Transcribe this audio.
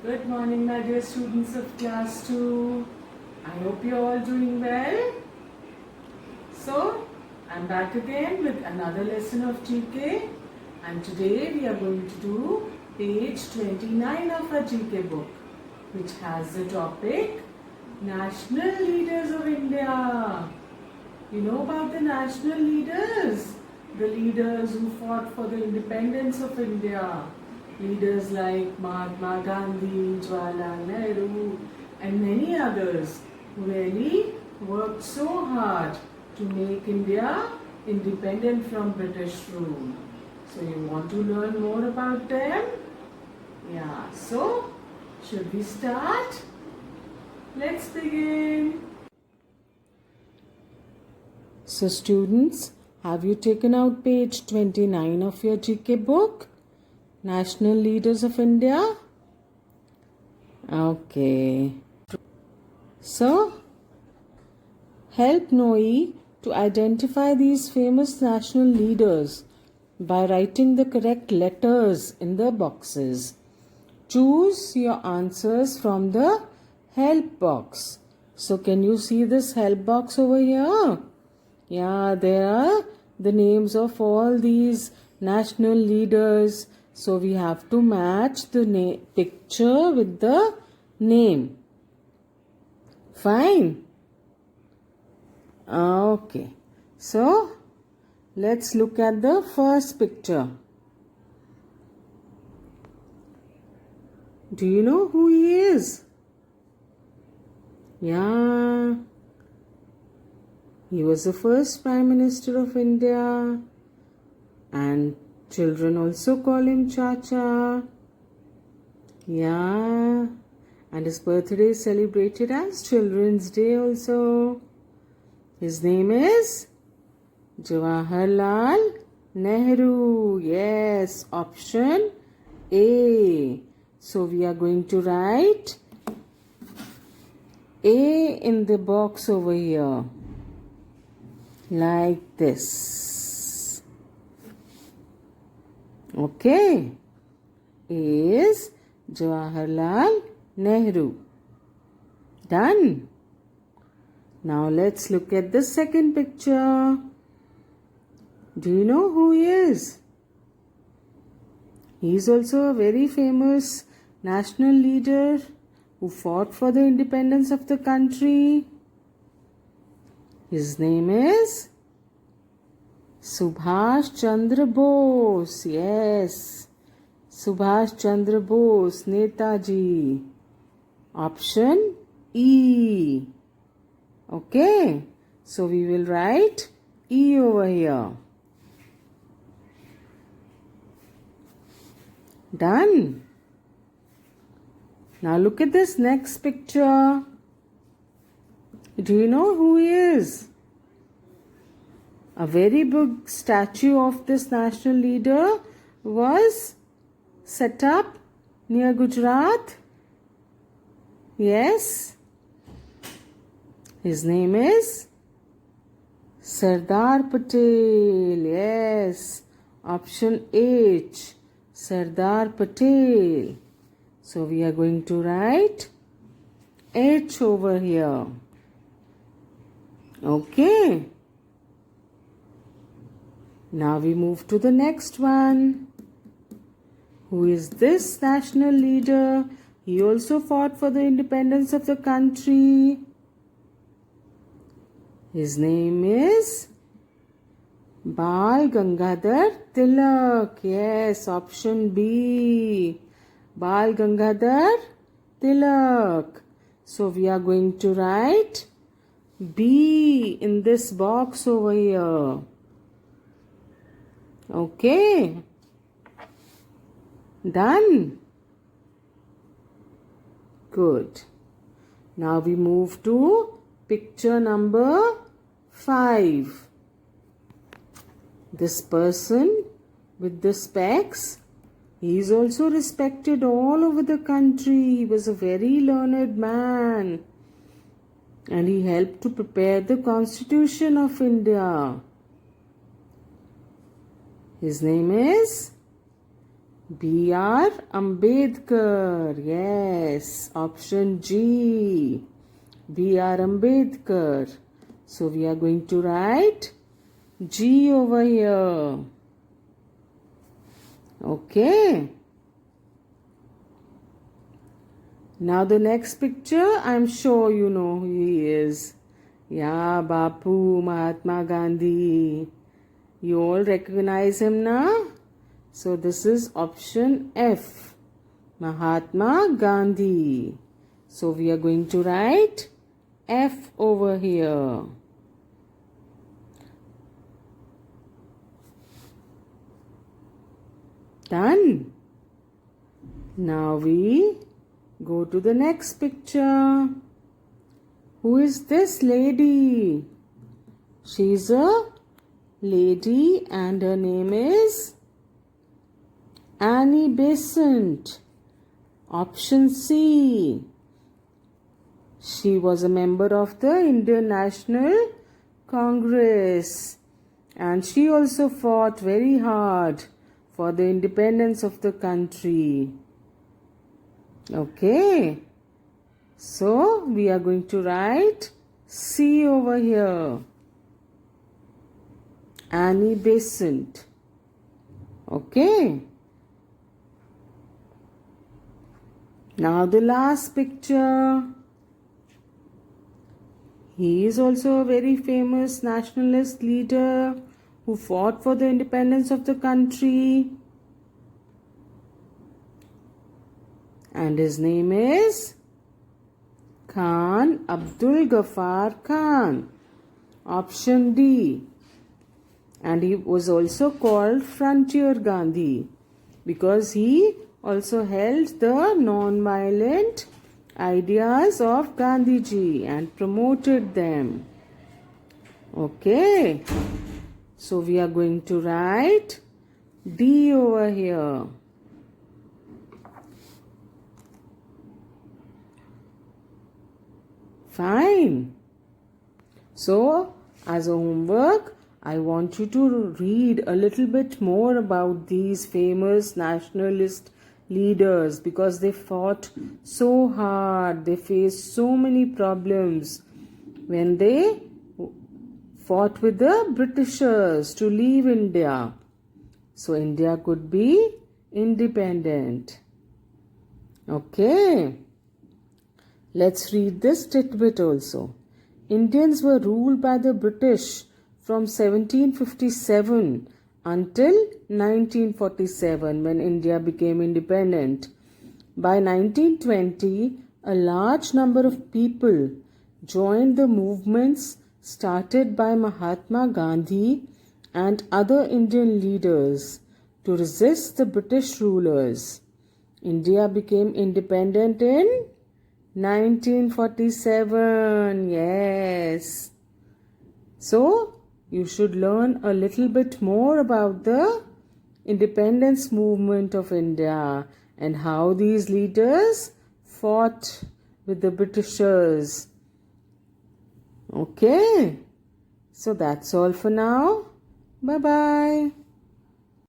Good morning, my dear students of class 2. I hope you're all doing well. So, I'm back again with another lesson of GK, and today we are going to do page 29 of our GK book, which has the topic National Leaders of India. You know about the national leaders? The leaders who fought for the independence of India. Leaders like Mahatma Gandhi, Jawaharlal Nehru, and many others who really worked so hard to make India independent from British rule. So you want to learn more about them? Yeah, so should we start? Let's begin. So students, have you taken out page 29 of your GK book? National Leaders of India? Okay. So, help Noe to identify these famous national leaders by writing the correct letters in the boxes. Choose your answers from the help box. So, can you see this help box over here? Yeah, there are the names of all these national leaders. So we have to match the picture with the name. Fine. Okay. So let's look at the first picture. Do you know who he is? Yeah. He was the first Prime Minister of India, and children also call him Chacha. Yeah. And his birthday is celebrated as Children's Day also. His name is Jawaharlal Nehru. Yes, option A. So we are going to write A in the box over here. Like this. Okay. Is Jawaharlal Nehru. Done. Now let's look at the second picture. Do you know who he is? He is also a very famous national leader who fought for the independence of the country. His name is Subhash Chandra Bose. Yes, Subhash Chandra Bose, Netaji. Option E. Okay, so we will write E over here. Done. Now look at this next picture. Do you know who he is? A very big statue of this national leader was set up near Gujarat. Yes. His name is Sardar Patel. Yes. Option H. Sardar Patel. So we are going to write H over here. Okay. Now we move to the next one. Who is this national leader? He also fought for the independence of the country. His name is Bal Gangadhar Tilak. Yes, option B. Bal Gangadhar Tilak. So we are going to write B in this box over here. Okay. Done. Good. Now we move to picture number 5. This person with the specs, he is also respected all over the country. He was a very learned man. And he helped to prepare the Constitution of India. His name is B.R. Ambedkar. Yes, option G. B.R. Ambedkar. So we are going to write G over here. Okay. Now the next picture, I'm sure you know who he is. Yeah, Bapu, Mahatma Gandhi. You all recognize him now? So this is option F, Mahatma Gandhi. So we are going to write F over here. Done. Now we go to the next picture. Who is this lady? She's a lady and her name is Annie Besant. Option C. She was a member of the Indian National Congress and she also fought very hard for the independence of the country. Okay. So we are going to write C over here. Annie Besant. Okay. Now the last picture. He is also a very famous nationalist leader who fought for the independence of the country. And his name is Khan Abdul Ghaffar Khan. Option D. And he was also called Frontier Gandhi because he also held the non-violent ideas of Gandhiji and promoted them. Okay. So we are going to write D over here. Fine. So as a homework, I want you to read a little bit more about these famous nationalist leaders because they fought so hard. They faced so many problems when they fought with the Britishers to leave India. So India could be independent. Okay. Let's read this tidbit also. Indians were ruled by the British from 1757 until 1947 when India became independent. By 1920, a large number of people joined the movements started by Mahatma Gandhi and other Indian leaders to resist the British rulers. India became independent in 1947. Yes. So, you should learn a little bit more about the independence movement of India and how these leaders fought with the Britishers. Okay. So that's all for now. Bye-bye.